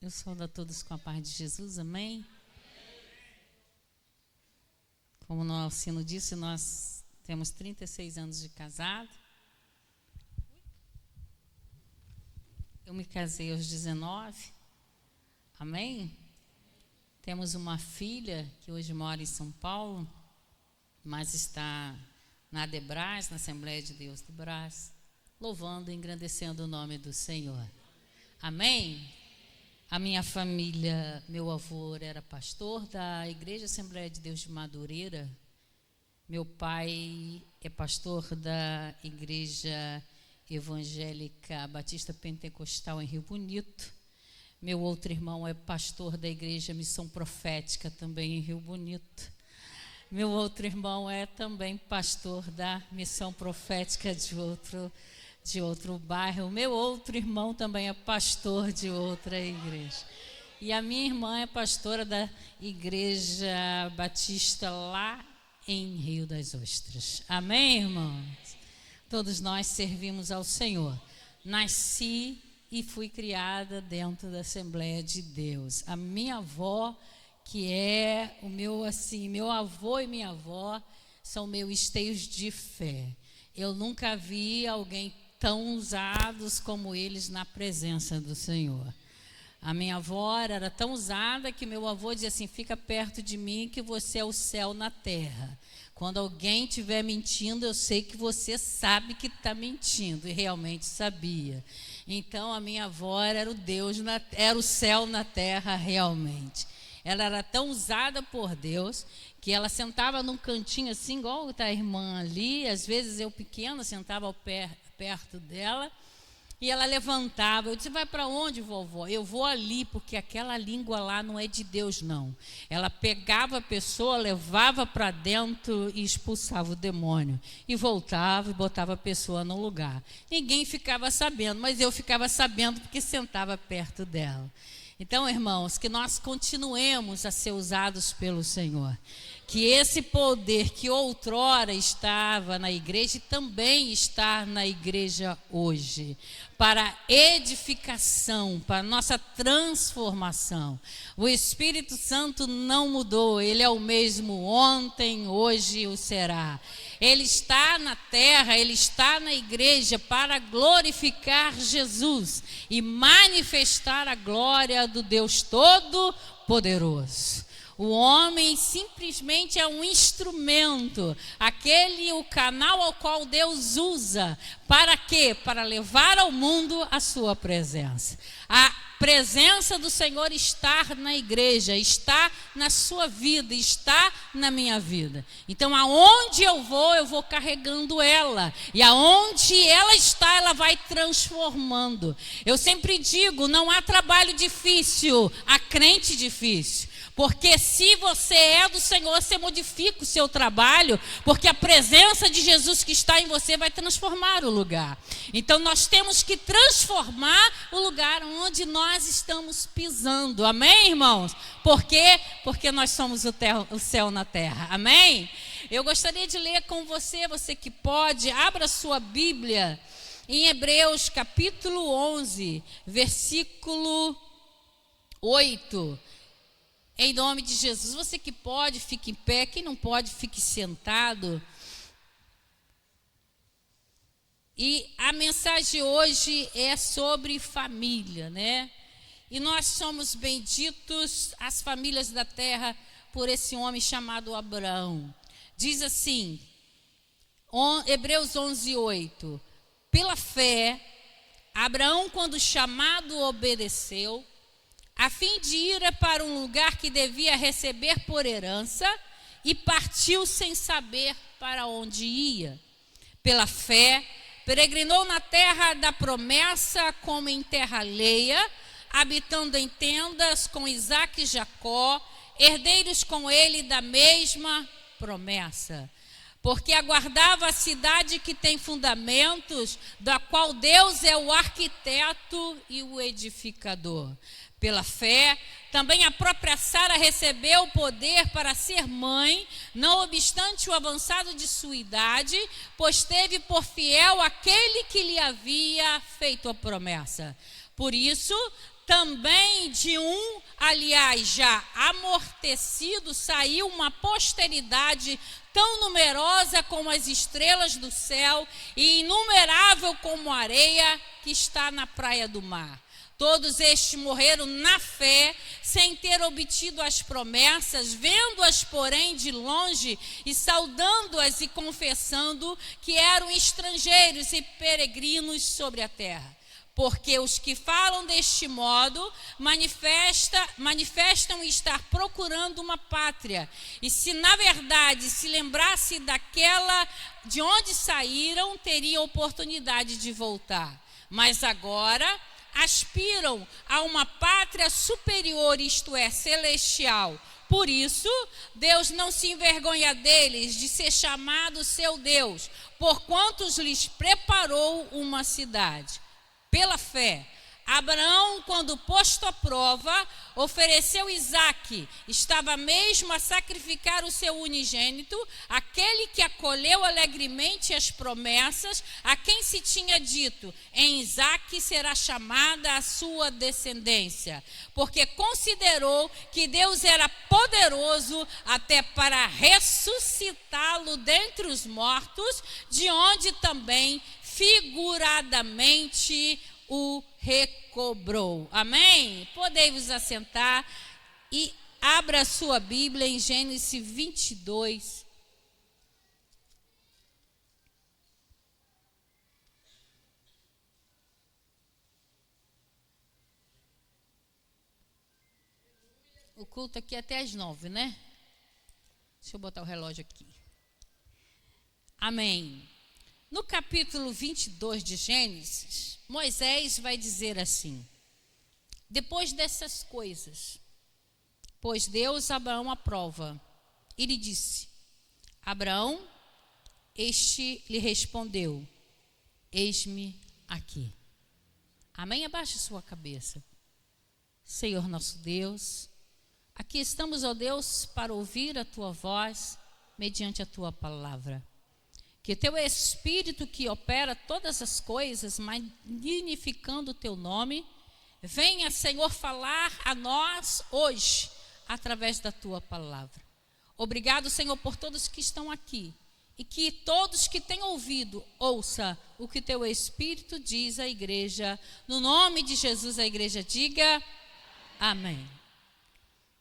Eu saúdo a todos com a paz de Jesus, amém? Como o Alcino disse, nós temos 36 anos de casado. Eu me casei aos 19, amém? Temos uma filha que hoje mora em São Paulo, mas está na ADEBRAS, na Assembleia de Deus do Brás, louvando e engrandecendo o nome do Senhor. Amém? A minha família, meu avô era pastor da Igreja Assembleia de Deus de Madureira. Meu pai é pastor da Igreja Evangélica Batista Pentecostal em Rio Bonito. Meu outro irmão é pastor da Igreja Missão Profética também em Rio Bonito. Meu outro irmão é também pastor da Missão Profética de outro bairro. Meu outro irmão também é pastor de outra igreja. E a minha irmã é pastora da Igreja Batista lá em Rio das Ostras. Amém, irmãos? Todos nós servimos ao Senhor. Nasci e fui criada dentro da Assembleia de Deus. A minha avó, que é meu avô e minha avó, são meus esteios de fé. Eu nunca vi alguém tão usados como eles na presença do Senhor. A minha avó era tão usada que meu avô dizia assim: fica perto de mim que você é o céu na terra. Quando alguém estiver mentindo, eu sei que você sabe que está mentindo, e realmente sabia. Então a minha avó era era o céu na terra realmente. Ela era tão usada por Deus que ela sentava num cantinho assim, igual a irmã ali. Às vezes eu pequena sentava ao perto dela e ela levantava. Eu disse: vai para onde, vovó? Eu vou ali, porque aquela língua lá não é de Deus, não. Ela pegava a pessoa, levava para dentro e expulsava o demônio. E voltava e botava a pessoa no lugar. Ninguém ficava sabendo, mas eu ficava sabendo porque sentava perto dela. Então, irmãos, que nós continuemos a ser usados pelo Senhor. Que esse poder que outrora estava na igreja também está na igreja hoje, para edificação, para nossa transformação. O Espírito Santo não mudou, ele é o mesmo ontem, hoje e o será. Ele está na terra, ele está na igreja para glorificar Jesus e manifestar a glória do Deus Todo-Poderoso. O homem simplesmente é um instrumento, o canal ao qual Deus usa. Para quê? Para levar ao mundo a sua presença. A presença do Senhor está na igreja, está na sua vida, está na minha vida. Então, aonde eu vou carregando ela. E aonde ela está, ela vai transformando. Eu sempre digo, não há trabalho difícil, há crente difícil. Porque se você é do Senhor, você modifica o seu trabalho, porque a presença de Jesus que está em você vai transformar o lugar. Então nós temos que transformar o lugar onde nós estamos pisando. Amém, irmãos? Por quê? Porque nós somos o céu na terra. Amém? Eu gostaria de ler com você que pode, abra sua Bíblia em Hebreus capítulo 11, versículo 8. Em nome de Jesus, você que pode, fique em pé. Quem não pode, fique sentado. E a mensagem hoje é sobre família, né? E nós somos benditos, as famílias da terra, por esse homem chamado Abraão. Diz assim, Hebreus 11, 8. Pela fé, Abraão, quando chamado, obedeceu, a fim de ir para um lugar que devia receber por herança, e partiu sem saber para onde ia. Pela fé, peregrinou na terra da promessa como em terra alheia, habitando em tendas com Isaque e Jacó, herdeiros com ele da mesma promessa. Porque aguardava a cidade que tem fundamentos, da qual Deus é o arquiteto e o edificador. Pela fé, também a própria Sara recebeu o poder para ser mãe, não obstante o avançado de sua idade, pois teve por fiel aquele que lhe havia feito a promessa. Por isso, também de um, aliás, já amortecido, saiu uma posteridade tão numerosa como as estrelas do céu e inumerável como a areia que está na praia do mar. Todos estes morreram na fé, sem ter obtido as promessas, vendo-as, porém, de longe e saudando-as e confessando que eram estrangeiros e peregrinos sobre a terra. Porque os que falam deste modo manifestam estar procurando uma pátria. E se na verdade se lembrasse daquela de onde saíram, teria oportunidade de voltar. Mas agora aspiram a uma pátria superior, isto é, celestial. Por isso, Deus não se envergonha deles de ser chamado seu Deus, porquanto lhes preparou uma cidade. Pela fé, Abraão, quando posto à prova, ofereceu Isaque, estava mesmo a sacrificar o seu unigênito, aquele que acolheu alegremente as promessas, a quem se tinha dito, em Isaque será chamada a sua descendência, porque considerou que Deus era poderoso até para ressuscitá-lo dentre os mortos, de onde também figuradamente o recobrou. Amém? Podei-vos assentar e abra a sua Bíblia em Gênesis 22. O culto aqui é até às 9, né? Deixa eu botar o relógio aqui. Amém. No capítulo 22 de Gênesis, Moisés vai dizer assim: depois dessas coisas, pôs Deus Abraão à prova, e lhe disse: Abraão, este lhe respondeu: eis-me aqui. Amém? Abaixe sua cabeça. Senhor nosso Deus, aqui estamos, ó Deus, para ouvir a tua voz mediante a tua palavra. Que teu Espírito que opera todas as coisas, magnificando o teu nome, venha, Senhor, falar a nós hoje, através da tua palavra. Obrigado, Senhor, por todos que estão aqui. E que todos que têm ouvido, ouça o que teu Espírito diz à igreja. No nome de Jesus, a igreja diga amém.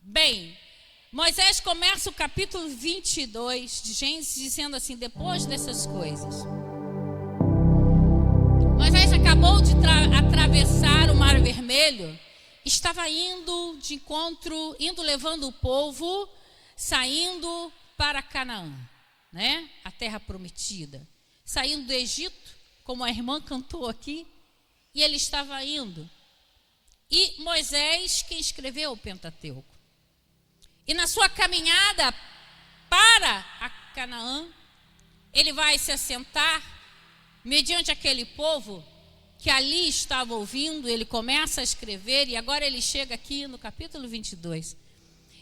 Bem, Moisés começa o capítulo 22 de Gênesis dizendo assim: depois dessas coisas. Moisés acabou de atravessar o Mar Vermelho, estava indo de encontro, levando o povo, saindo para Canaã, né? A terra prometida. Saindo do Egito, como a irmã cantou aqui, e ele estava indo. E Moisés que escreveu o Pentateuco. E na sua caminhada para a Canaã, ele vai se assentar mediante aquele povo que ali estava ouvindo. Ele começa a escrever e agora ele chega aqui no capítulo 22.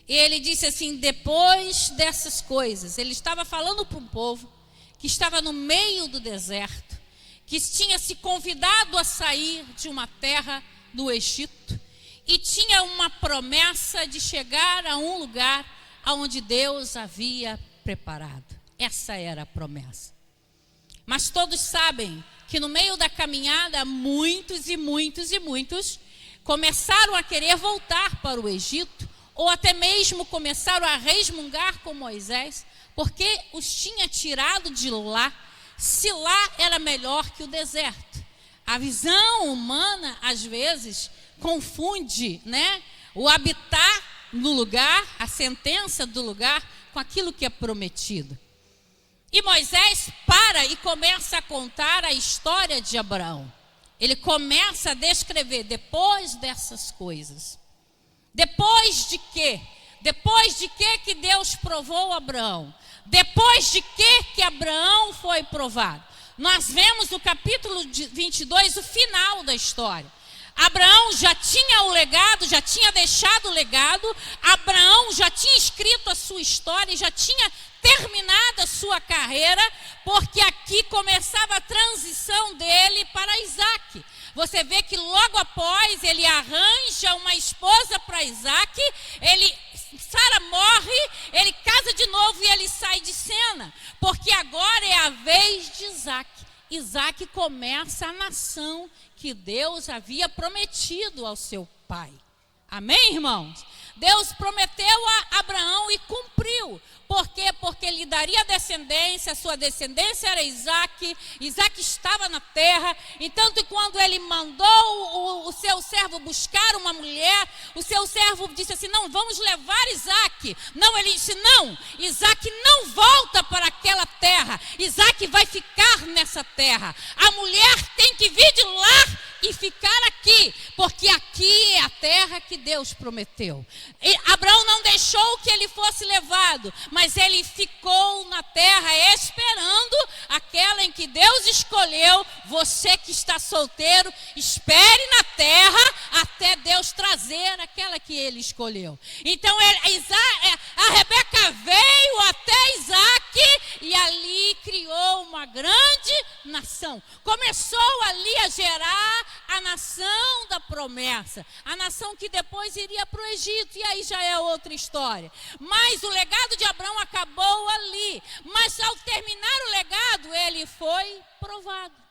E ele disse assim: depois dessas coisas, ele estava falando para um povo que estava no meio do deserto, que tinha se convidado a sair de uma terra do Egito, e tinha uma promessa de chegar a um lugar onde Deus havia preparado. Essa era a promessa. Mas todos sabem que no meio da caminhada, muitos começaram a querer voltar para o Egito, ou até mesmo começaram a resmungar com Moisés, porque os tinha tirado de lá, se lá era melhor que o deserto. A visão humana, às vezes, confunde, né, o habitar no lugar, a sentença do lugar, com aquilo que é prometido. E Moisés para e começa a contar a história de Abraão. Ele começa a descrever depois dessas coisas. Depois de quê? Depois de que Deus provou Abraão? Depois de que Abraão foi provado? Nós vemos no capítulo 22 o final da história. Abraão já tinha o legado, já tinha deixado o legado. Abraão já tinha escrito a sua história, já tinha terminado a sua carreira, porque aqui começava a transição dele para Isaque. você vê que logo após ele arranja uma esposa para Isaac, Sara morre, ele casa de novo e ele sai de cena, porque agora é a vez de Isaac. Isaac começa a nação que Deus havia prometido ao seu pai. Amém, irmãos? Deus prometeu a Abraão e cumpriu. Por quê? Porque lhe daria descendência, a sua descendência era Isaac. Isaac estava na terra. Então, quando ele mandou o seu servo buscar uma mulher, o seu servo disse assim: não, vamos levar Isaac. Não, ele disse: não, Isaac não volta para aquela terra. Isaac vai ficar nessa terra. A mulher tem que vir de lá e ficar aqui, porque aqui é a terra que Deus prometeu. E Abraão não deixou que ele fosse levado, mas ele ficou na terra esperando aquela em que Deus escolheu. Você que está solteiro, espere na terra até Deus trazer aquela que ele escolheu. Então a Rebeca veio até Isaac e ali criou uma grande nação. Começou ali a gerar a nação da promessa, a nação que depois iria para o Egito, e aí já é outra história. Mas o legado de Abraão acabou ali, mas ao terminar o legado, ele foi provado.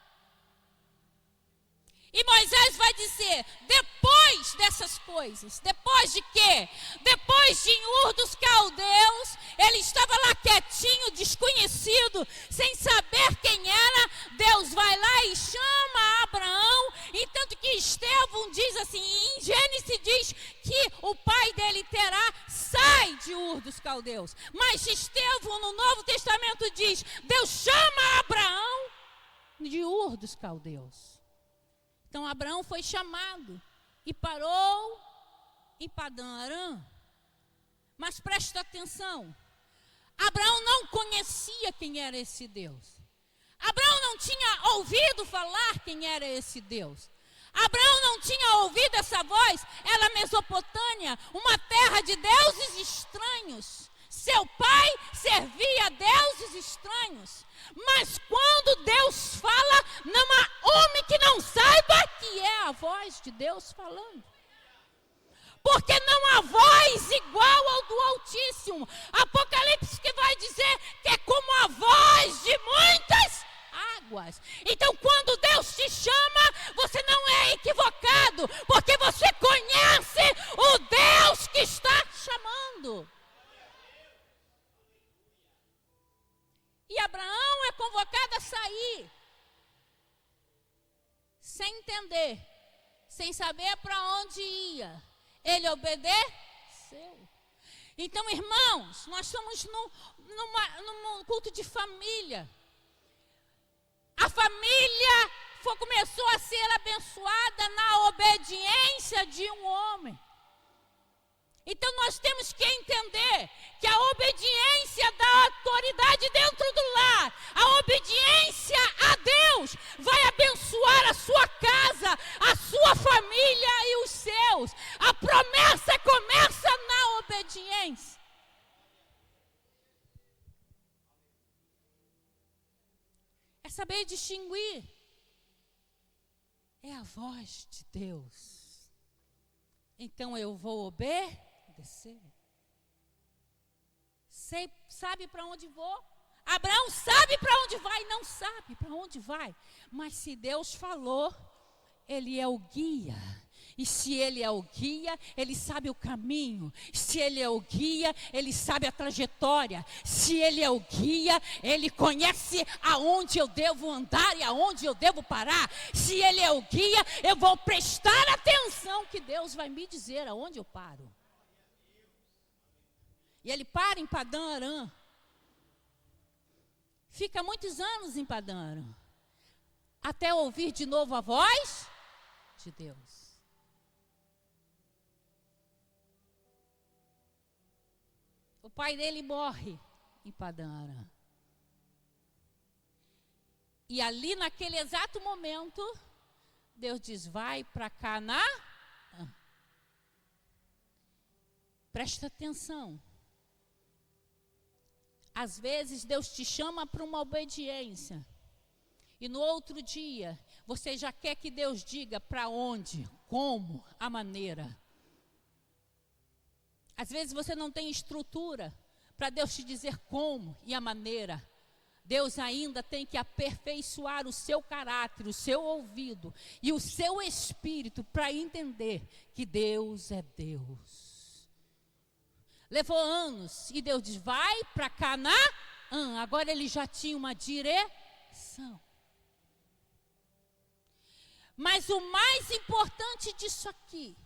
E Moisés vai dizer, depois dessas coisas, depois de quê? Depois de em Ur dos Caldeus, ele estava lá quietinho, desconhecido, sem saber quem era. Deus vai lá e chama Abraão, e tanto que Estevão diz assim, em Gênesis diz que o pai dele Terá sai de Ur dos Caldeus. Mas Estevão no Novo Testamento diz, Deus chama Abraão de Ur dos Caldeus. Então Abraão foi chamado e parou em Padã-Arã. Mas presta atenção, Abraão não conhecia quem era esse Deus. Abraão não tinha ouvido falar quem era esse Deus. Abraão não tinha ouvido essa voz. Era Mesopotâmia, uma terra de deuses estranhos. Seu pai servia a deuses estranhos. Mas quando Deus fala, não há homem que não saiba que é a voz de Deus falando. Porque não há voz igual ao do Altíssimo. Apocalipse que vai dizer que é como a voz de muitas águas. Então quando Deus te chama, você não é equivocado, porque você conhece o Deus que está chamando. E Abraão é convocado a sair, sem entender, sem saber para onde ia. Ele obedeceu. Então, irmãos, nós estamos num culto de família. A família começou a ser abençoada na obediência de um homem. Então nós temos que entender que a obediência da autoridade dentro do lar, a obediência a Deus vai abençoar a sua casa, a sua família e os seus. A promessa começa na obediência. É saber distinguir. É a voz de Deus. Então eu vou obedecer. Sabe para onde vou? Abraão sabe para onde vai? Não sabe para onde vai. Mas se Deus falou, Ele é o guia. E se Ele é o guia, Ele sabe o caminho. Se Ele é o guia, Ele sabe a trajetória. Se Ele é o guia, Ele conhece aonde eu devo andar e aonde eu devo parar. Se Ele é o guia, eu vou prestar atenção que Deus vai me dizer aonde eu paro. E ele para em Padã-Arã. Fica muitos anos em Padã-Arã, até ouvir de novo a voz de Deus. O pai dele morre em Padã-Arã. E ali naquele exato momento, Deus diz, vai para Canaã. Presta atenção. Às vezes Deus te chama para uma obediência. E no outro dia, Você já quer que Deus diga para onde, como, a maneira. Às vezes você não tem estrutura para Deus te dizer como e a maneira. Deus ainda tem que aperfeiçoar o seu caráter, o seu ouvido e o seu espírito para entender que Deus é Deus. Levou anos e Deus diz, vai para Canaã. Agora ele já tinha uma direção. Mas o mais importante disso aqui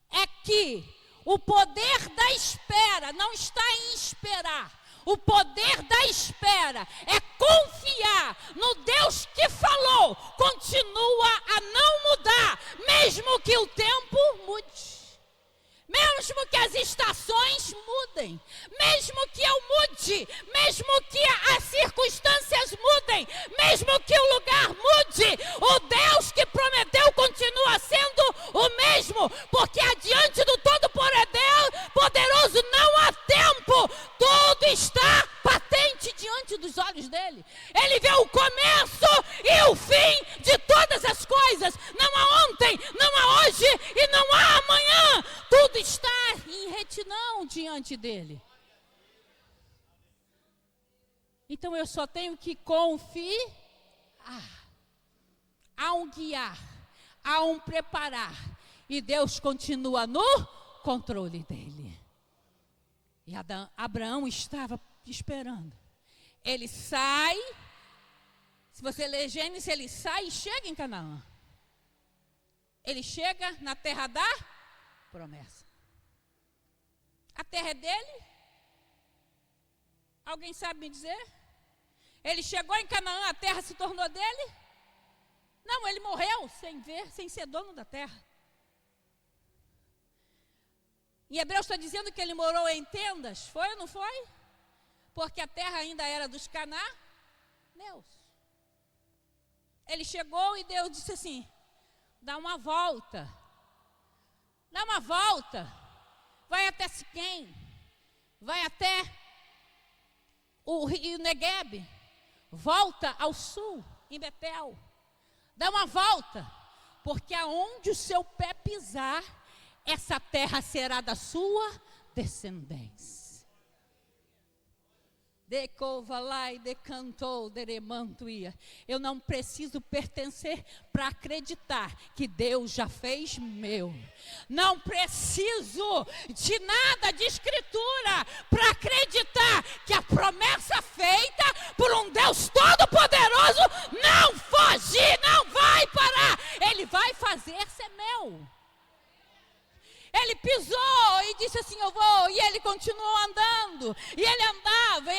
é que o poder da espera não está em esperar. O poder da espera é confiar no Deus que falou. Continua a não mudar, mesmo que o tempo mude. Mesmo que as estações mudem, mesmo que eu mude, mesmo que as circunstâncias mudem, mesmo que o lugar mude, o Deus que prometeu continua sendo o mesmo, porque adiante do Todo-Poderoso não há tempo, tudo está patente diante dos olhos dele. Ele vê o começo e o fim de todas as coisas, não há ontem, não há hoje e não há amanhã, tudo está em retidão diante dele. Então eu só tenho que confiar. Há um guiar, há um preparar, e Deus continua no controle dele. E Abraão estava esperando. Ele sai, se você ler Gênesis, ele sai e chega em Canaã. Ele chega na terra da promessa. A terra é dele? Alguém sabe me dizer? Ele chegou em Canaã, a terra se tornou dele? Não, ele morreu sem ser dono da terra. Em Hebreus está dizendo que ele morou em tendas, foi ou não foi? Porque a terra ainda era dos cananeus. Ele chegou e Deus disse assim, dá uma volta, vai até Siquém, vai até o rio Neguebe, volta ao sul, em Betel, dá uma volta, porque aonde o seu pé pisar, essa terra será da sua descendência. Eu não preciso pertencer para acreditar que Deus já fez meu. Não preciso de nada de escritura para acreditar que a promessa feita por um Deus todo-poderoso não foge, não vai parar. Ele vai fazer ser meu. Ele pisou e disse assim, eu vou, e ele continuou andando, e ele andava,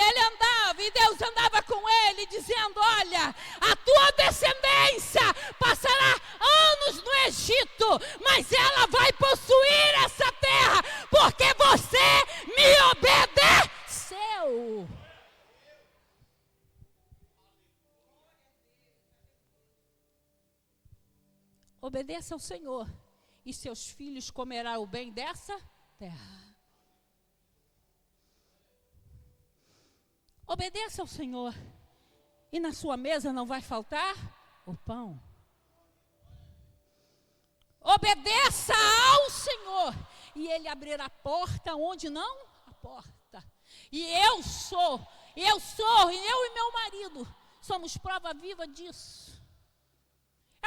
e Deus andava com ele, dizendo, olha, a tua descendência passará anos no Egito, mas ela vai possuir essa terra, porque você me obedeceu. Obedeça ao Senhor. E seus filhos comerão o bem dessa terra. Obedeça ao Senhor. E na sua mesa não vai faltar o pão. Obedeça ao Senhor. E Ele abrirá a porta onde não a porta. E eu e meu marido somos prova viva disso.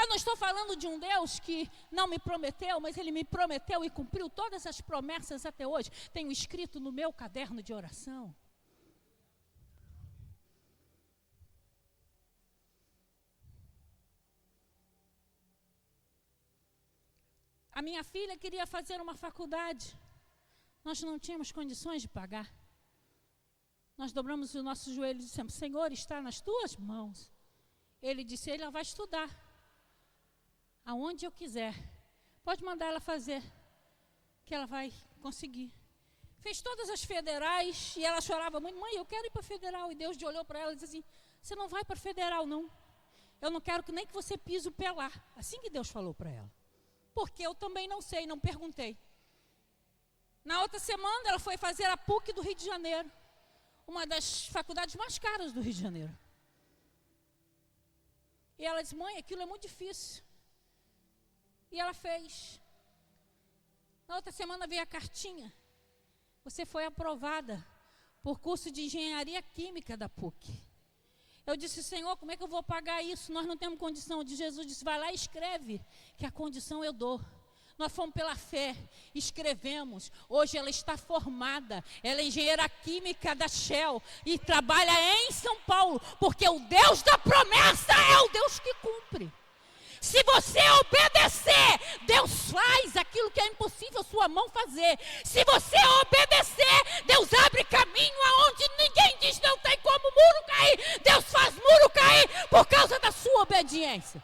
Eu não estou falando de um Deus que não me prometeu, mas Ele me prometeu e cumpriu todas as promessas até hoje. Tenho escrito no meu caderno de oração. A minha filha queria fazer uma faculdade. Nós não tínhamos condições de pagar. Nós dobramos os nossos joelhos e dissemos, Senhor, está nas tuas mãos. Ele disse, ela vai estudar. Aonde eu quiser, pode mandar ela fazer, que ela vai conseguir. Fez todas as federais e ela chorava muito, mãe, eu quero ir para a federal. E Deus olhou para ela e disse assim, você não vai para a federal não, eu não quero nem que você pise o pé lá. Assim que Deus falou para ela, porque eu também não sei, não perguntei. Na outra semana ela foi fazer a PUC do Rio de Janeiro, uma das faculdades mais caras do Rio de Janeiro. E ela disse, mãe, aquilo é muito difícil. E ela fez. Na outra semana veio a cartinha. Você foi aprovada por curso de engenharia química da PUC. Eu disse, Senhor, como é que eu vou pagar isso? Nós não temos condição. Jesus disse, vai lá e escreve, que a condição eu dou. Nós fomos pela fé, escrevemos. Hoje ela está formada. Ela é engenheira química da Shell e trabalha em São Paulo, porque o Deus da promessa é o Deus que cumpre. Se você obedecer, Deus faz aquilo que é impossível sua mão fazer. Se você obedecer, Deus abre caminho aonde ninguém diz não tem como muro cair. Deus faz muro cair por causa da sua obediência.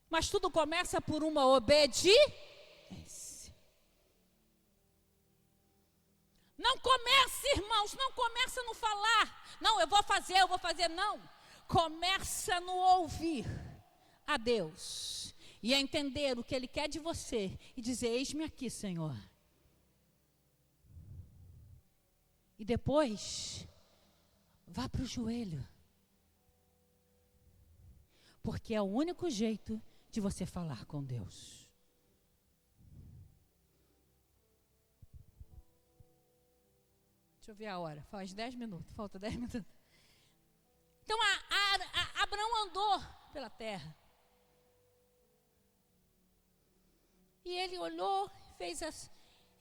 Mas tudo começa por uma obediência. Não comece, irmãos, não começa no falar. Não, eu vou fazer, não. Começa no ouvir a Deus. E a entender o que Ele quer de você. E dizer, eis-me aqui, Senhor. E depois, vá para o joelho. Porque é o único jeito de você falar com Deus. Deixa eu ver a hora, faz 10 minutos, falta 10 minutos. Então, Abraão andou pela terra. E ele olhou, fez as...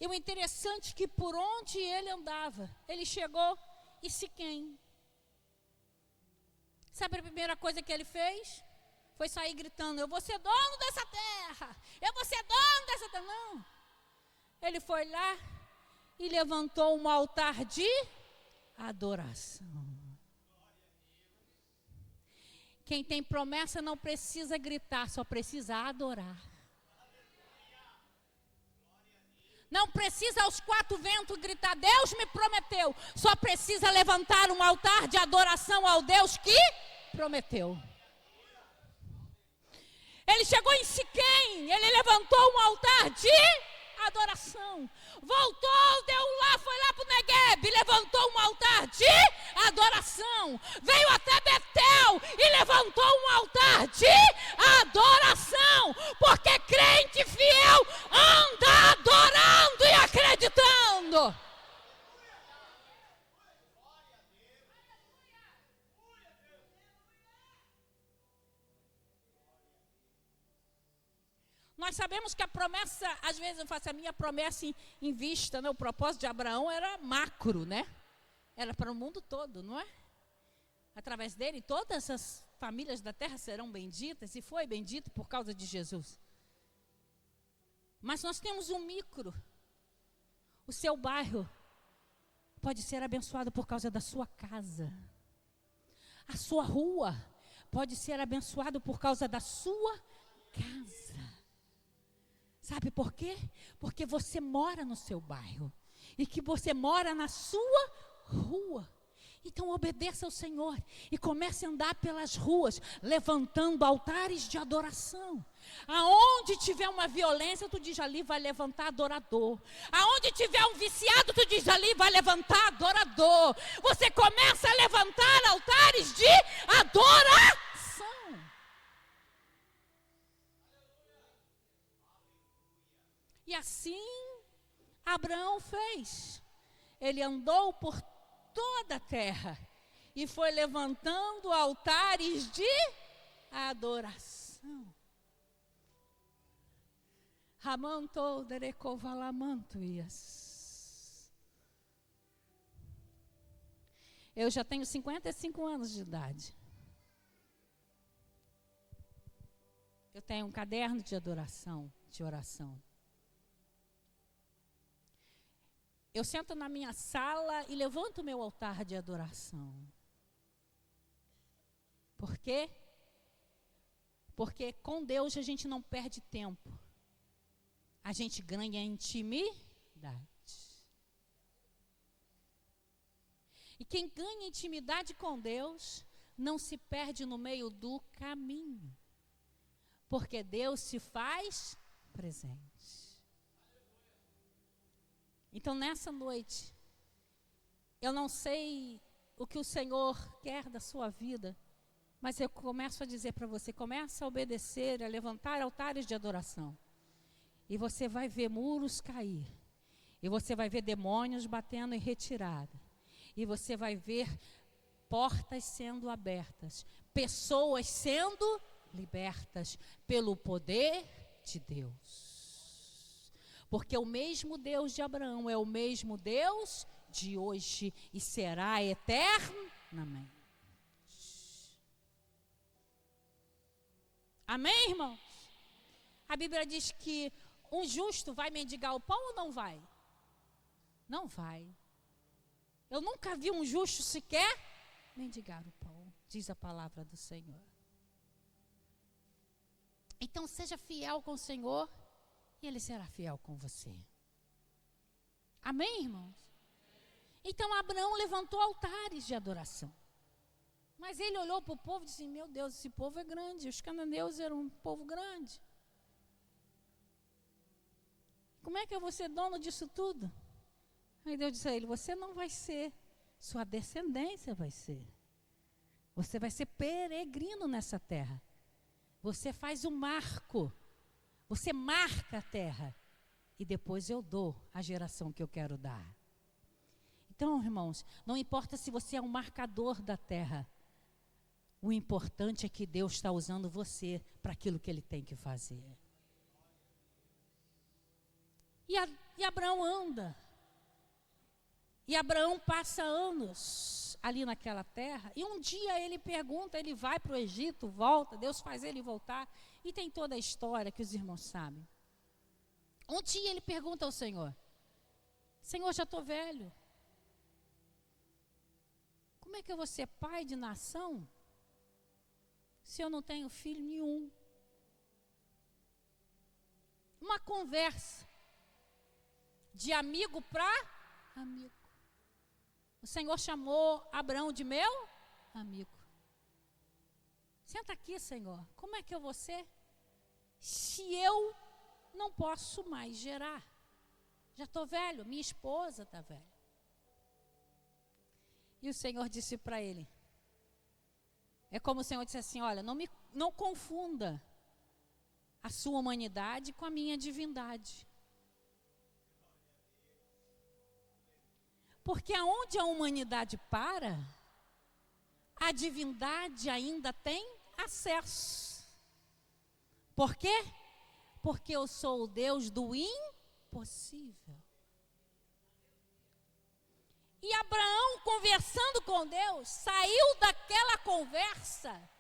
E o interessante é que por onde ele andava, ele chegou em Siquém. Sabe a primeira coisa que ele fez? Foi sair gritando, eu vou ser dono dessa terra, eu vou ser dono dessa terra. Não. Ele foi lá e levantou um altar de adoração. Quem tem promessa não precisa gritar, só precisa adorar. Não precisa aos quatro ventos gritar, Deus me prometeu. Só precisa levantar um altar de adoração ao Deus que prometeu. Ele chegou em Siquém, ele levantou um altar de adoração. Voltou, deu lá, foi lá para o Negueb, levantou um altar de adoração. Veio até Betel e levantou um altar de adoração. Porque crente fiel anda adorando e acreditando. Nós sabemos que a promessa, às vezes eu faço a minha promessa em vista, né? O propósito de Abraão era macro, né? Era para o mundo todo, não é? Através dele, todas as famílias da terra serão benditas, e foi bendito por causa de Jesus. Mas nós temos um micro. O seu bairro pode ser abençoado por causa da sua casa. A sua rua pode ser abençoada por causa da sua casa. Sabe por quê? Porque você mora no seu bairro. E que você mora na sua rua. Então obedeça ao Senhor. E comece a andar pelas ruas, levantando altares de adoração. Aonde tiver uma violência, tu diz ali, vai levantar adorador. Aonde tiver um viciado, tu diz ali, vai levantar adorador. Você começa a levantar altares de adoração. E assim Abraão fez. Ele andou por toda a terra e foi levantando altares de adoração. Ramanto derecovalamantuias. Eu já tenho 55 anos de idade. Eu tenho um caderno de adoração, de oração. Eu sento na minha sala e levanto o meu altar de adoração. Por quê? Porque com Deus a gente não perde tempo. A gente ganha intimidade. E quem ganha intimidade com Deus não se perde no meio do caminho. Porque Deus se faz presente. Então, nessa noite, eu não sei o que o Senhor quer da sua vida, mas eu começo a dizer para você, começa a obedecer, a levantar altares de adoração. E você vai ver muros cair. E você vai ver demônios batendo em retirada. E você vai ver portas sendo abertas. Pessoas sendo libertas pelo poder de Deus. Porque o mesmo Deus de Abraão é o mesmo Deus de hoje e será eternamente. Amém, irmãos? A Bíblia diz que um justo vai mendigar o pão ou não vai? Não vai. Eu nunca vi um justo sequer mendigar o pão, diz a palavra do Senhor. Então seja fiel com o Senhor e Ele será fiel com você. Amém, irmãos? Então Abraão levantou altares de adoração. Mas ele olhou para o povo e disse, meu Deus, esse povo é grande. Os cananeus eram um povo grande. Como é que eu vou ser dono disso tudo? Aí Deus disse a ele, você não vai ser, sua descendência vai ser. Você vai ser peregrino nessa terra. Você faz um marco. Você marca a terra. E depois eu dou a geração que eu quero dar. Então, irmãos, não importa se você é um marcador da terra. O importante é que Deus está usando você para aquilo que Ele tem que fazer. E Abraão anda. E Abraão passa anos ali naquela terra. E um dia ele pergunta, ele vai para o Egito, volta, Deus faz ele voltar. E tem toda a história que os irmãos sabem. Um dia ele pergunta ao Senhor, Senhor, já estou velho. Como é que eu vou ser pai de nação se eu não tenho filho nenhum? Uma conversa de amigo para amigo. O Senhor chamou Abraão de meu amigo. Senta aqui, Senhor. Como é que eu vou ser se eu não posso mais gerar? Já estou velho, minha esposa está velha. E o Senhor disse para ele, é como o Senhor disse assim, olha, não confunda a sua humanidade com a minha divindade. Porque aonde a humanidade para, a divindade ainda tem acesso. Por quê? Porque eu sou o Deus do impossível. E Abraão, conversando com Deus, saiu daquela conversa,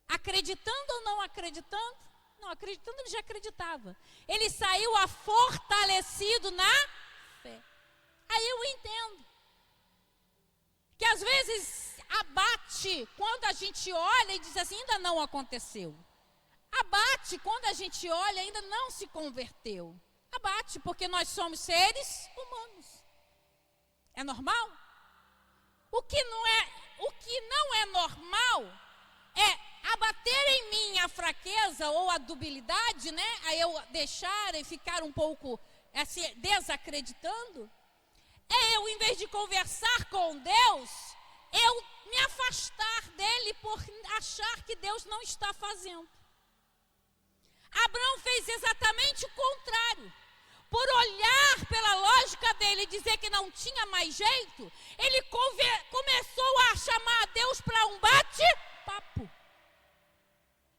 acreditando ou não acreditando? Não, acreditando ele já acreditava. Ele saiu fortalecido na fé. Aí eu entendo que às vezes abate quando a gente olha e diz assim, ainda não aconteceu. Abate quando a gente olha e ainda não se converteu. Abate porque nós somos seres humanos. É normal? O que não é normal é abater em mim a fraqueza ou a debilidade, né? Aí eu deixar e ficar um pouco assim, desacreditando. É eu, em vez de conversar com Deus, eu me afastar dele por achar que Deus não está fazendo. Abraão fez exatamente o contrário. Por olhar pela lógica dele e dizer que não tinha mais jeito, ele começou a chamar a Deus para um bate-papo.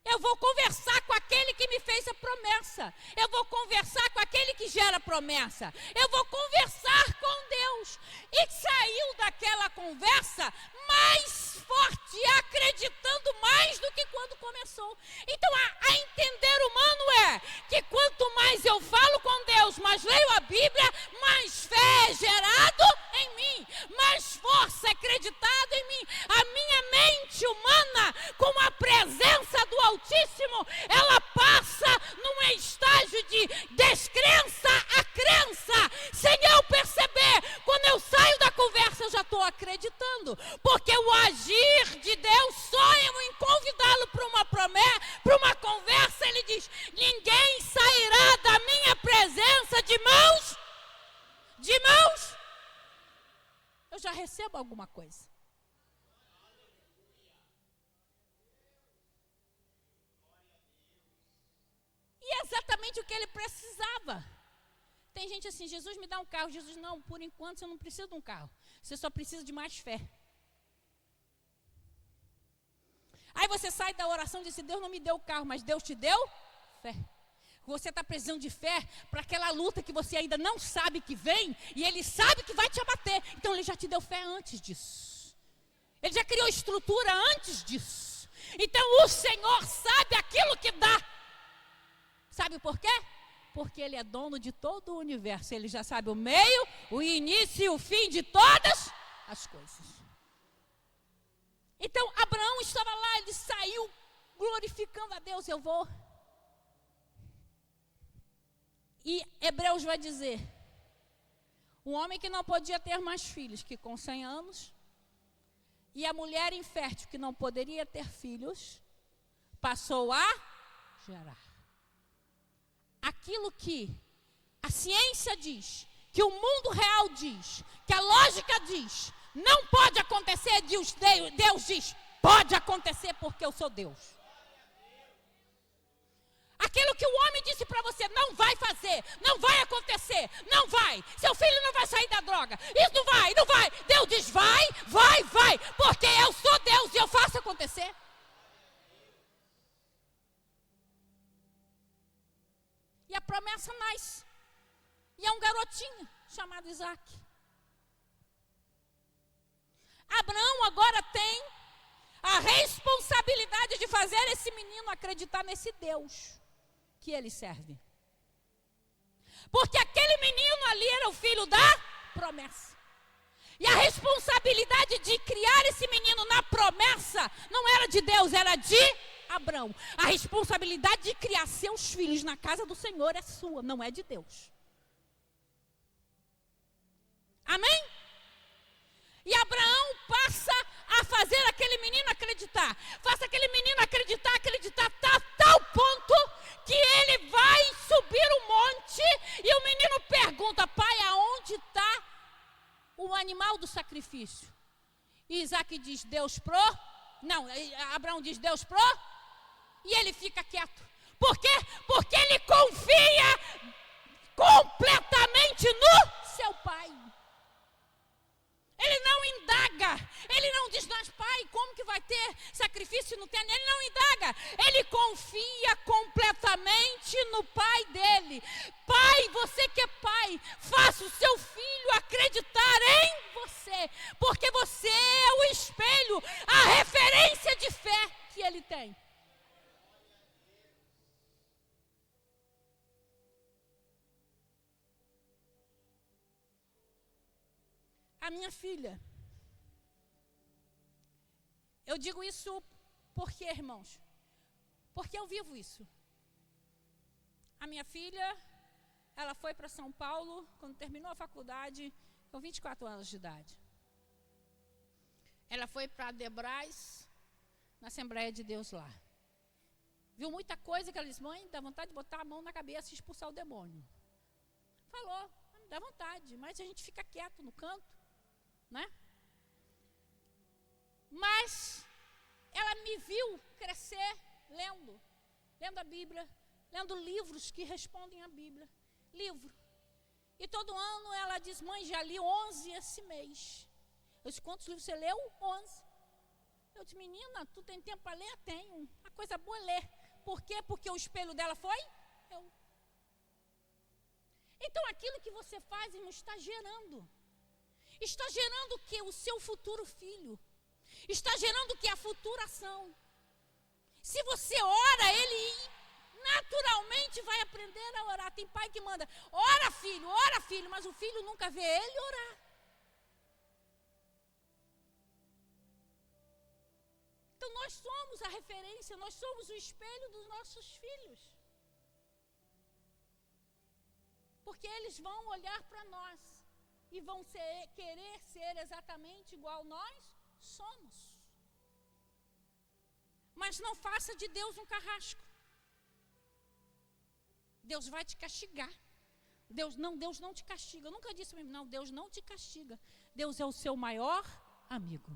Eu vou conversar com aquele que me fez a promessa. Eu vou conversar com aquele que gera promessa. Eu vou conversar com Deus. E saiu daquela conversa mais forte, acreditando mais do que quando começou. Então, a entender humano é que quanto mais eu falo com Deus, mais leio a Bíblia, mais fé é gerado em mim, mais força é acreditada em mim. A minha mente humana, com a presença do Altíssimo, ela passa num estágio de descrença a crença. Sem eu perceber, quando eu saio da conversa, eu já estou acreditando. Porque o agir de Deus só eu em convidá-lo para uma promessa, para uma conversa, ele diz, ninguém sairá da minha presença de mãos receba alguma coisa. E é exatamente o que ele precisava. Tem gente assim, Jesus me dá um carro. Jesus, não, por enquanto você não precisa de um carro. Você só precisa de mais fé. Aí você sai da oração e diz, Deus não me deu o carro, mas Deus te deu fé. Você está precisando de fé para aquela luta que você ainda não sabe que vem, e Ele sabe que vai te abater. Então Ele já te deu fé antes disso. Ele já criou estrutura antes disso. Então o Senhor sabe aquilo que dá. Sabe por quê? Porque Ele é dono de todo o universo. Ele já sabe o meio, o início e o fim de todas as coisas. Então Abraão estava lá, ele saiu glorificando a Deus. Eu vou. E Hebreus vai dizer, o homem que não podia ter mais filhos, que com 100 anos, e a mulher infértil que não poderia ter filhos, passou a gerar. Aquilo que a ciência diz, que o mundo real diz, que a lógica diz, não pode acontecer, Deus diz, pode acontecer porque eu sou Deus. Aquilo que o homem disse para você, não vai fazer, não vai acontecer, não vai. Seu filho não vai sair da droga, isso não vai, não vai. Deus diz, vai, porque eu sou Deus e eu faço acontecer. E a promessa nasce. E é um garotinho chamado Isaac. Abraão agora tem a responsabilidade de fazer esse menino acreditar nesse Deus que ele serve. Porque aquele menino ali era o filho da promessa. E a responsabilidade de criar esse menino na promessa não era de Deus, era de Abraão. A responsabilidade de criar seus filhos na casa do Senhor é sua, não é de Deus. Amém? E Abraão passa a fazer aquele menino acreditar. Faça aquele menino acreditar a tal ponto que ele vai subir o monte e o menino pergunta, pai, aonde está o animal do sacrifício? E Isaac diz, Abraão diz, Deus pro, e ele fica quieto. Por quê? Porque ele confia completamente no seu pai. Ele não indaga, ele não diz, mas pai, como que vai ter sacrifício no terreno? Ele não indaga, ele confia completamente no pai dele. Pai, você que é pai, faça o seu filho acreditar em você, porque você é o espelho, a referência de fé que ele tem. A minha filha, eu digo isso porque, irmãos, porque eu vivo isso. A minha filha, ela foi para São Paulo, quando terminou a faculdade, com 24 anos de idade. Ela foi para Debrais, na Assembleia de Deus lá. Viu muita coisa que ela disse, mãe, dá vontade de botar a mão na cabeça e expulsar o demônio. Falou, dá vontade, mas a gente fica quieto no canto. Né? Mas ela me viu crescer lendo a Bíblia, lendo livros que respondem à Bíblia, livro. E todo ano ela diz, mãe, já li 11 esse mês. Eu disse, quantos livros você leu? 11. Eu disse, menina, tu tem tempo para ler? Tenho. A coisa boa é ler. Por quê? Porque o espelho dela foi eu. Então aquilo que você faz, irmão, está gerando o que? O seu futuro filho. Está gerando o que? A futura ação. Se você ora, ele naturalmente vai aprender a orar. Tem pai que manda, ora filho, mas o filho nunca vê ele orar. Então nós somos a referência, nós somos o espelho dos nossos filhos. Porque eles vão olhar para nós e vão querer ser exatamente igual nós somos. Mas não faça de Deus um carrasco. Deus vai te castigar. Deus não te castiga. Eu nunca disse, não, Deus não te castiga. Deus é o seu maior amigo.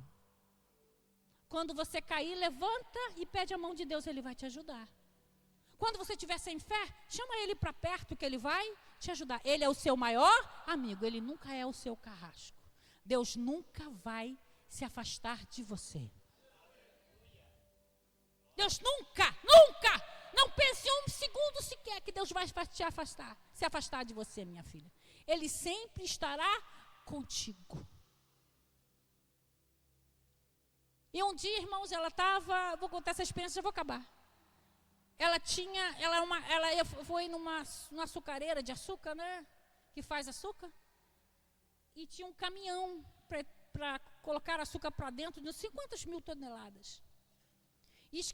Quando você cair, levanta e pede a mão de Deus, Ele vai te ajudar. Quando você estiver sem fé, chama Ele para perto que Ele vai te ajudar. Ele é o seu maior amigo, Ele nunca é o seu carrasco. Deus nunca vai se afastar de você. Deus nunca, não pense um segundo sequer que Deus vai se afastar de você, minha filha. Ele sempre estará contigo. E um dia, irmãos, ela estava, vou contar essa experiência, já vou acabar. Ela foi numa açucareira de açúcar, né? Que faz açúcar. E tinha um caminhão para colocar açúcar para dentro de 50 mil toneladas.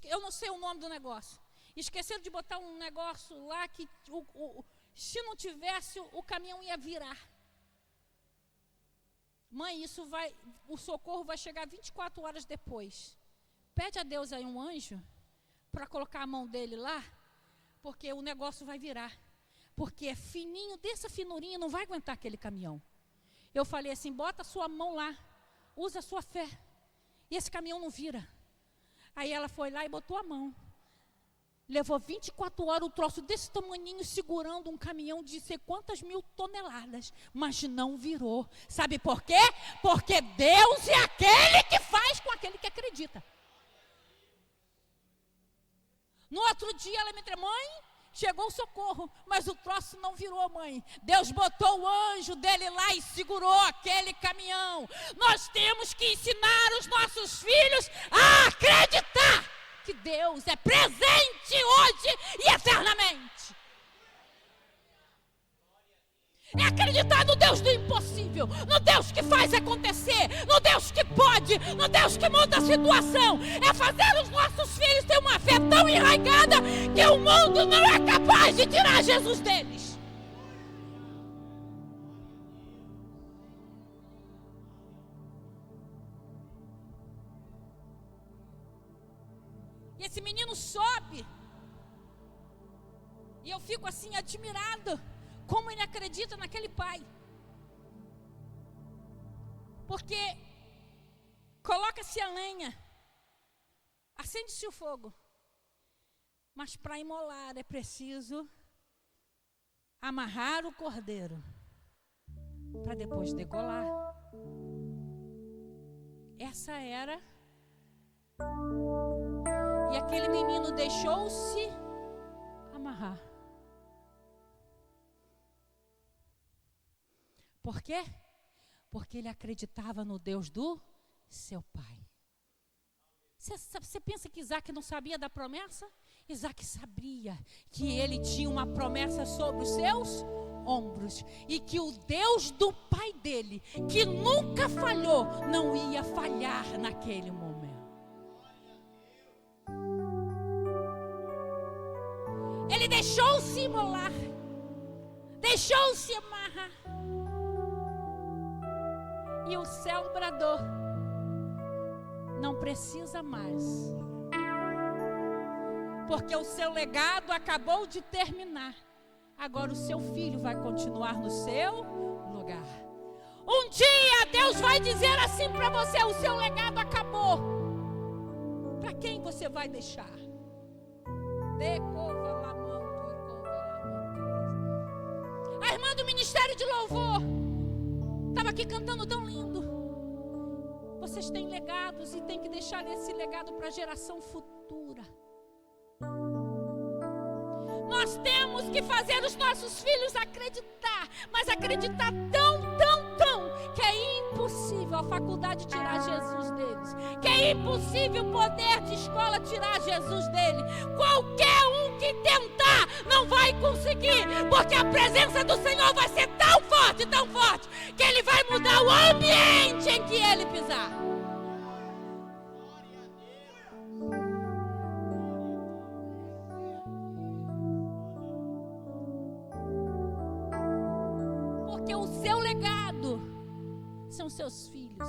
Eu não sei o nome do negócio. Esqueceram de botar um negócio lá que se não tivesse, o caminhão ia virar. Mãe, o socorro vai chegar 24 horas depois. Pede a Deus aí um anjo para colocar a mão dele lá, porque o negócio vai virar. Porque é fininho, dessa finurinha, não vai aguentar aquele caminhão. Eu falei assim, bota a sua mão lá, usa a sua fé, e esse caminhão não vira. Aí ela foi lá e botou a mão. Levou 24 horas o troço desse tamaninho segurando um caminhão de sei quantas mil toneladas, mas não virou. Sabe por quê? Porque Deus é aquele que faz com aquele que acredita. No outro dia ela me disse, mãe, chegou o socorro, mas o troço não virou, mãe. Deus botou o anjo dele lá e segurou aquele caminhão. Nós temos que ensinar os nossos filhos a acreditar que Deus é presente hoje e eternamente. É acreditar no Deus do impossível, no Deus que faz acontecer, no Deus que pode, no Deus que muda a situação. É fazer os nossos filhos ter uma fé tão enraigada que o mundo não é capaz de tirar Jesus deles. E esse menino sobe. E eu fico assim admirado como ele acredita naquele pai. Porque coloca-se a lenha, acende-se o fogo. Mas para imolar é preciso amarrar o cordeiro para depois degolar. Essa era. E aquele menino deixou-se amarrar. Por quê? Porque ele acreditava no Deus do seu pai. Você pensa que Isaac não sabia da promessa? Isaac sabia que ele tinha uma promessa sobre os seus ombros. E que o Deus do pai dele, que nunca falhou, não ia falhar naquele momento. Ele deixou-se imolar, deixou-se amarrar. E o céu bradou: não precisa mais, porque o seu legado acabou de terminar. Agora o seu filho vai continuar no seu lugar. Um dia Deus vai dizer assim para você: o seu legado acabou. Para quem você vai deixar? A irmã do Ministério de Louvor estava aqui cantando tão lindo. Vocês têm legados e têm que deixar esse legado para a geração futura. Nós temos que fazer os nossos filhos acreditar, mas acreditar tão, que é impossível a faculdade tirar Jesus deles, que é impossível o poder de escola tirar Jesus dele. Qualquer um que tentar não vai conseguir, porque a presença do Senhor vai ser tão forte, que Ele vai mudar o ambiente em que Ele pisar. Porque o seu legado são seus filhos.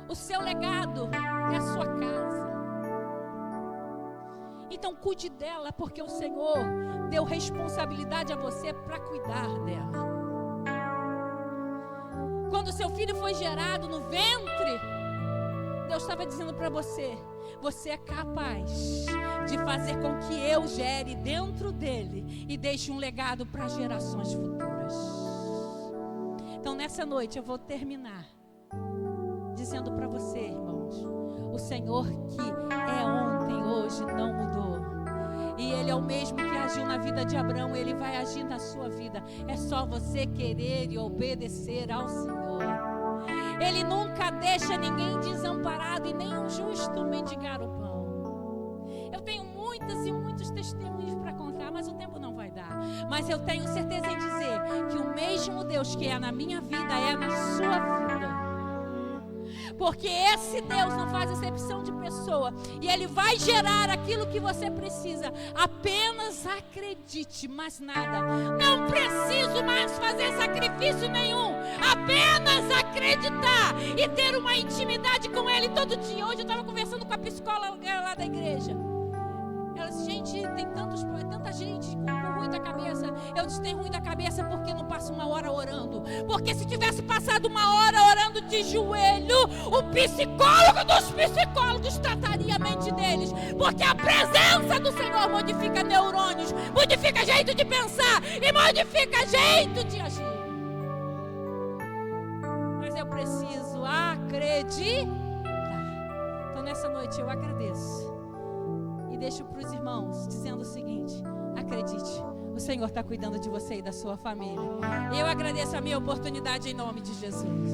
O seu legado é a sua casa. Então cuide dela, porque o Senhor deu responsabilidade a você para cuidar dela. Quando seu filho foi gerado no ventre, Deus estava dizendo para você: você é capaz de fazer com que eu gere dentro dele e deixe um legado para gerações futuras. Então nessa noite eu vou terminar dizendo para você, irmãos, o Senhor que é ontem, hoje, não mudou. E Ele é o mesmo que agiu na vida de Abraão, Ele vai agir na sua vida. É só você querer e obedecer ao Senhor. Ele nunca deixa ninguém desamparado e nem um justo mendigar o pão. Eu tenho muitas e muitos testemunhos para contar, mas o tempo não vai dar. Mas eu tenho certeza em dizer que o mesmo Deus que é na minha vida é na sua vida. Porque esse Deus não faz acepção de pessoa. E Ele vai gerar aquilo que você precisa. Apenas acredite, mais nada. Não preciso mais fazer sacrifício nenhum. Apenas acreditar e ter uma intimidade com Ele todo dia. Hoje eu estava conversando com a psicóloga lá da igreja. Ela disse: gente, tem tanta gente com ruim da cabeça. Eu disse: tem ruim da cabeça porque não passa uma hora orando. Porque se tivesse passado uma hora orando de joelho, o psicólogo dos psicólogos trataria a mente deles. Porque a presença do Senhor modifica neurônios, modifica jeito de pensar e modifica jeito de agir. Mas eu preciso acreditar. Então nessa noite eu agradeço. E deixo para os irmãos dizendo o seguinte: acredite, o Senhor está cuidando de você e da sua família. Eu agradeço a minha oportunidade em nome de Jesus.